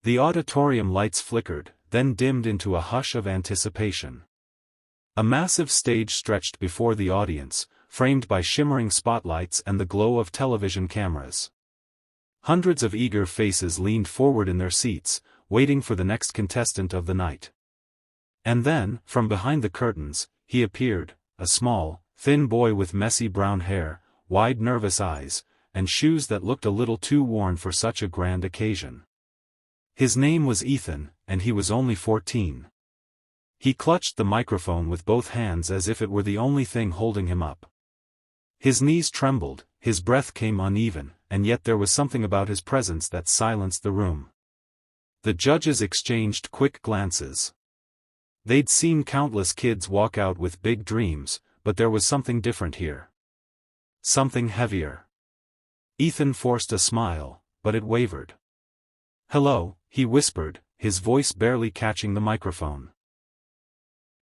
The auditorium lights flickered, then dimmed into a hush of anticipation. A massive stage stretched before the audience, framed by shimmering spotlights and the glow of television cameras. Hundreds of eager faces leaned forward in their seats, waiting for the next contestant of the night. And then, from behind the curtains, he appeared, a small, thin boy with messy brown hair, wide nervous eyes, and shoes that looked a little too worn for such a grand occasion. His name was Ethan, and he was only 14. He clutched the microphone with both hands as if it were the only thing holding him up. His knees trembled, his breath came uneven, and yet there was something about his presence that silenced the room. The judges exchanged quick glances. They'd seen countless kids walk out with big dreams, but there was something different here. Something heavier. Ethan forced a smile, but it wavered. "Hello," he whispered, his voice barely catching the microphone.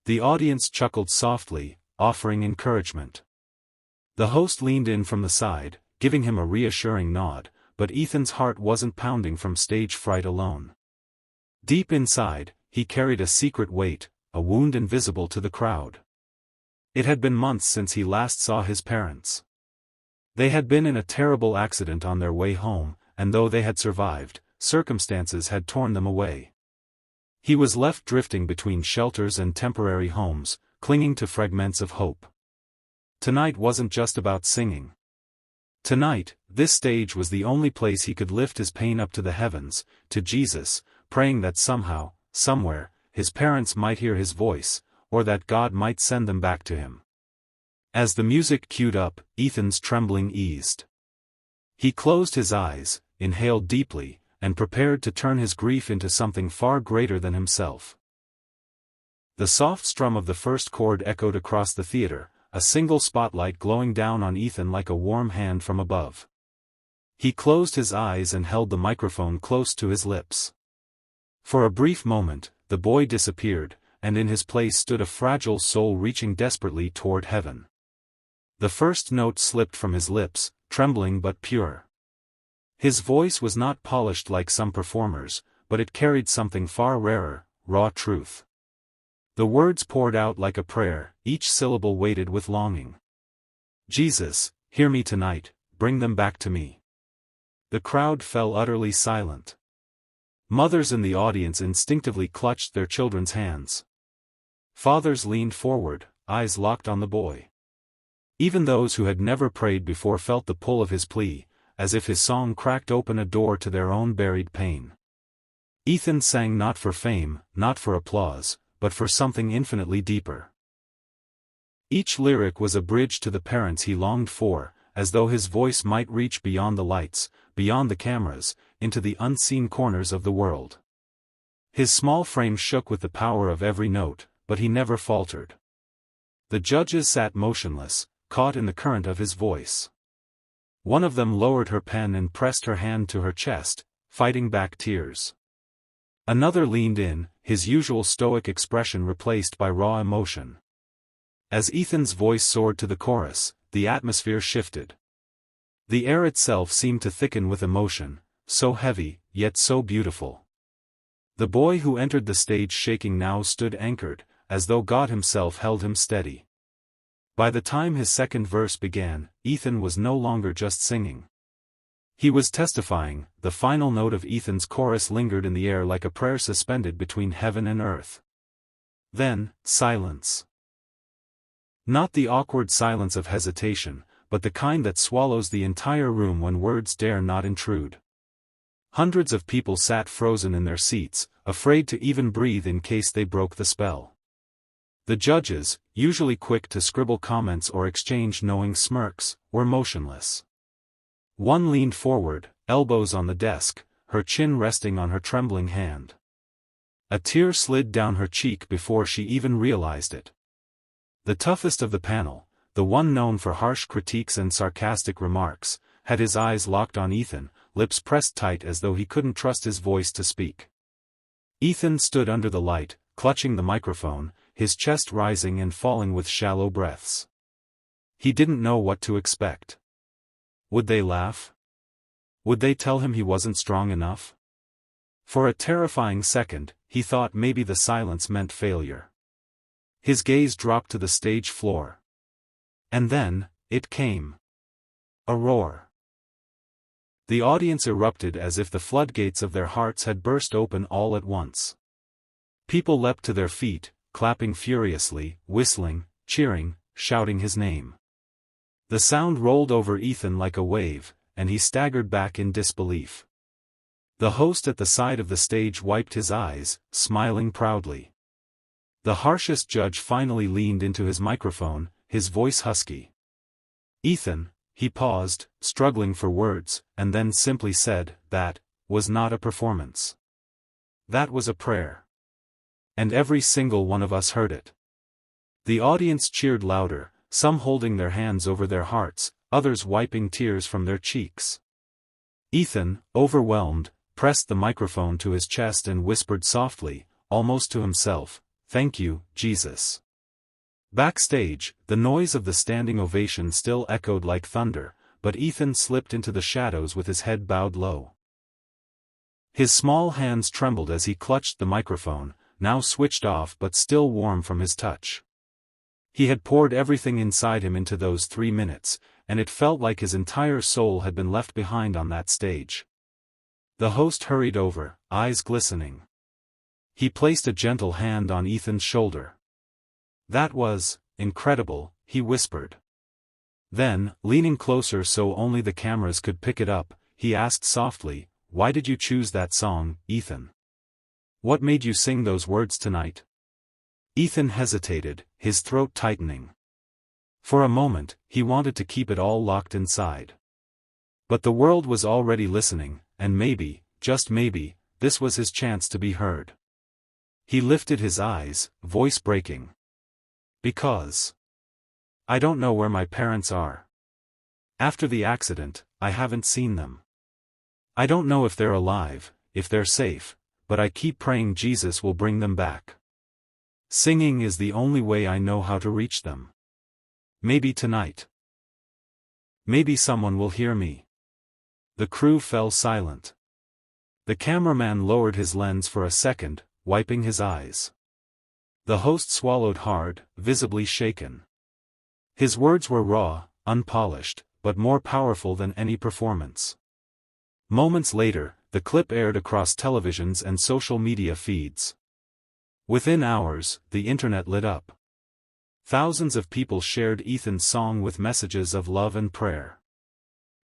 The audience chuckled softly, offering encouragement. The host leaned in from the side, giving him a reassuring nod, but Ethan's heart wasn't pounding from stage fright alone. Deep inside, he carried a secret weight, a wound invisible to the crowd. It had been months since he last saw his parents. They had been in a terrible accident on their way home, and though they had survived, circumstances had torn them away. He was left drifting between shelters and temporary homes, clinging to fragments of hope. Tonight wasn't just about singing. Tonight, this stage was the only place he could lift his pain up to the heavens, to Jesus, praying that somehow, somewhere, his parents might hear his voice, or that God might send them back to him. As the music queued up, Ethan's trembling eased. He closed his eyes, inhaled deeply, and prepared to turn his grief into something far greater than himself. The soft strum of the first chord echoed across the theater, a single spotlight glowing down on Ethan like a warm hand from above. He closed his eyes and held the microphone close to his lips. For a brief moment, the boy disappeared, and in his place stood a fragile soul reaching desperately toward heaven. The first note slipped from his lips, trembling but pure. His voice was not polished like some performers, but it carried something far rarer, raw truth. The words poured out like a prayer, each syllable weighted with longing. "Jesus, hear me tonight, bring them back to me." The crowd fell utterly silent. Mothers in the audience instinctively clutched their children's hands. Fathers leaned forward, eyes locked on the boy. Even those who had never prayed before felt the pull of his plea, as if his song cracked open a door to their own buried pain. Ethan sang not for fame, not for applause, but for something infinitely deeper. Each lyric was a bridge to the parents he longed for, as though his voice might reach beyond the lights, beyond the cameras, into the unseen corners of the world. His small frame shook with the power of every note, but he never faltered. The judges sat motionless, caught in the current of his voice. One of them lowered her pen and pressed her hand to her chest, fighting back tears. Another leaned in, his usual stoic expression replaced by raw emotion. As Ethan's voice soared to the chorus, the atmosphere shifted. The air itself seemed to thicken with emotion, so heavy, yet so beautiful. The boy who entered the stage shaking now stood anchored, as though God himself held him steady. By the time his second verse began, Ethan was no longer just singing. He was testifying. The final note of Ethan's chorus lingered in the air like a prayer suspended between heaven and earth. Then, silence. Not the awkward silence of hesitation, but the kind that swallows the entire room when words dare not intrude. Hundreds of people sat frozen in their seats, afraid to even breathe in case they broke the spell. The judges, usually quick to scribble comments or exchange knowing smirks, were motionless. One leaned forward, elbows on the desk, her chin resting on her trembling hand. A tear slid down her cheek before she even realized it. The toughest of the panel, the one known for harsh critiques and sarcastic remarks, had his eyes locked on Ethan, lips pressed tight as though he couldn't trust his voice to speak. Ethan stood under the light, clutching the microphone, his chest rising and falling with shallow breaths. He didn't know what to expect. Would they laugh? Would they tell him he wasn't strong enough? For a terrifying second, he thought maybe the silence meant failure. His gaze dropped to the stage floor. And then, it came. A roar. The audience erupted as if the floodgates of their hearts had burst open all at once. People leapt to their feet, clapping furiously, whistling, cheering, shouting his name. The sound rolled over Ethan like a wave, and he staggered back in disbelief. The host at the side of the stage wiped his eyes, smiling proudly. The harshest judge finally leaned into his microphone, his voice husky. "Ethan," he paused, struggling for words, and then simply said, "That was not a performance. That was a prayer. And every single one of us heard it." The audience cheered louder, some holding their hands over their hearts, others wiping tears from their cheeks. Ethan, overwhelmed, pressed the microphone to his chest and whispered softly, almost to himself, "Thank you, Jesus." Backstage, the noise of the standing ovation still echoed like thunder, but Ethan slipped into the shadows with his head bowed low. His small hands trembled as he clutched the microphone, now switched off but still warm from his touch. He had poured everything inside him into those 3 minutes, and it felt like his entire soul had been left behind on that stage. The host hurried over, eyes glistening. He placed a gentle hand on Ethan's shoulder. "That was incredible," he whispered. Then, leaning closer so only the cameras could pick it up, he asked softly, "Why did you choose that song, Ethan? What made you sing those words tonight?" Ethan hesitated, his throat tightening. For a moment, he wanted to keep it all locked inside. But the world was already listening, and maybe, just maybe, this was his chance to be heard. He lifted his eyes, voice breaking. "Because I don't know where my parents are. After the accident, I haven't seen them. I don't know if they're alive, if they're safe, but I keep praying Jesus will bring them back. Singing is the only way I know how to reach them. Maybe tonight. Maybe someone will hear me." The crew fell silent. The cameraman lowered his lens for a second, wiping his eyes. The host swallowed hard, visibly shaken. His words were raw, unpolished, but more powerful than any performance. Moments later, the clip aired across televisions and social media feeds. Within hours, the internet lit up. Thousands of people shared Ethan's song with messages of love and prayer.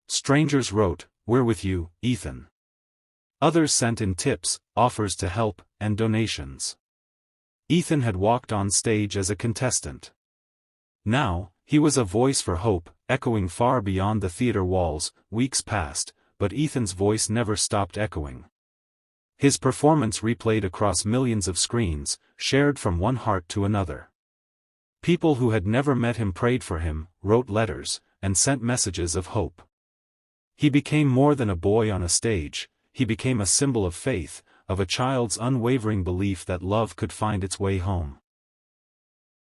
Strangers wrote, "We're with you, Ethan." Others sent in tips, offers to help, and donations. Ethan had walked on stage as a contestant. Now, he was a voice for hope, echoing far beyond the theater walls. Weeks passed, but Ethan's voice never stopped echoing. His performance replayed across millions of screens, shared from one heart to another. People who had never met him prayed for him, wrote letters, and sent messages of hope. He became more than a boy on a stage, he became a symbol of faith, of a child's unwavering belief that love could find its way home.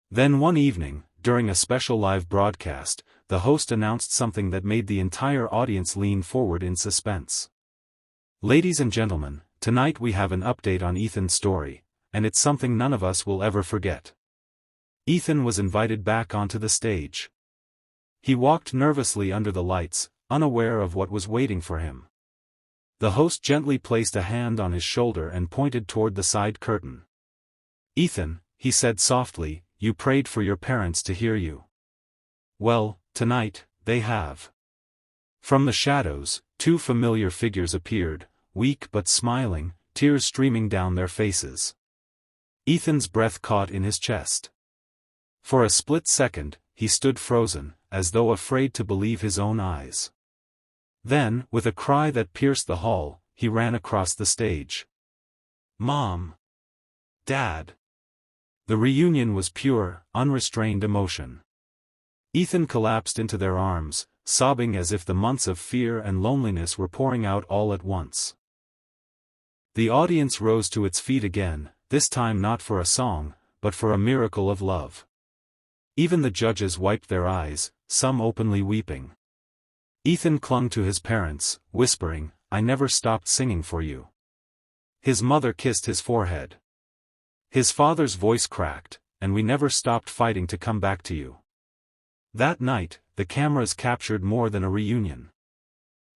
Then one evening, during a special live broadcast, the host announced something that made the entire audience lean forward in suspense. "Ladies and gentlemen, tonight we have an update on Ethan's story, and it's something none of us will ever forget." Ethan was invited back onto the stage. He walked nervously under the lights, unaware of what was waiting for him. The host gently placed a hand on his shoulder and pointed toward the side curtain. "Ethan," he said softly, "you prayed for your parents to hear you. Well, tonight, they have." From the shadows, 2 familiar figures appeared, weak but smiling, tears streaming down their faces. Ethan's breath caught in his chest. For a split second, he stood frozen, as though afraid to believe his own eyes. Then, with a cry that pierced the hall, he ran across the stage. "Mom! Dad!" The reunion was pure, unrestrained emotion. Ethan collapsed into their arms, sobbing as if the months of fear and loneliness were pouring out all at once. The audience rose to its feet again, this time not for a song, but for a miracle of love. Even the judges wiped their eyes, some openly weeping. Ethan clung to his parents, whispering, "I never stopped singing for you." His mother kissed his forehead. His father's voice cracked, and we never stopped fighting to come back to you. That night, the cameras captured more than a reunion.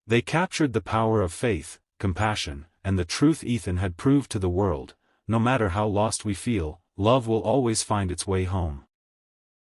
They captured the power of faith, compassion, and the truth Ethan had proved to the world. No matter how lost we feel, love will always find its way home.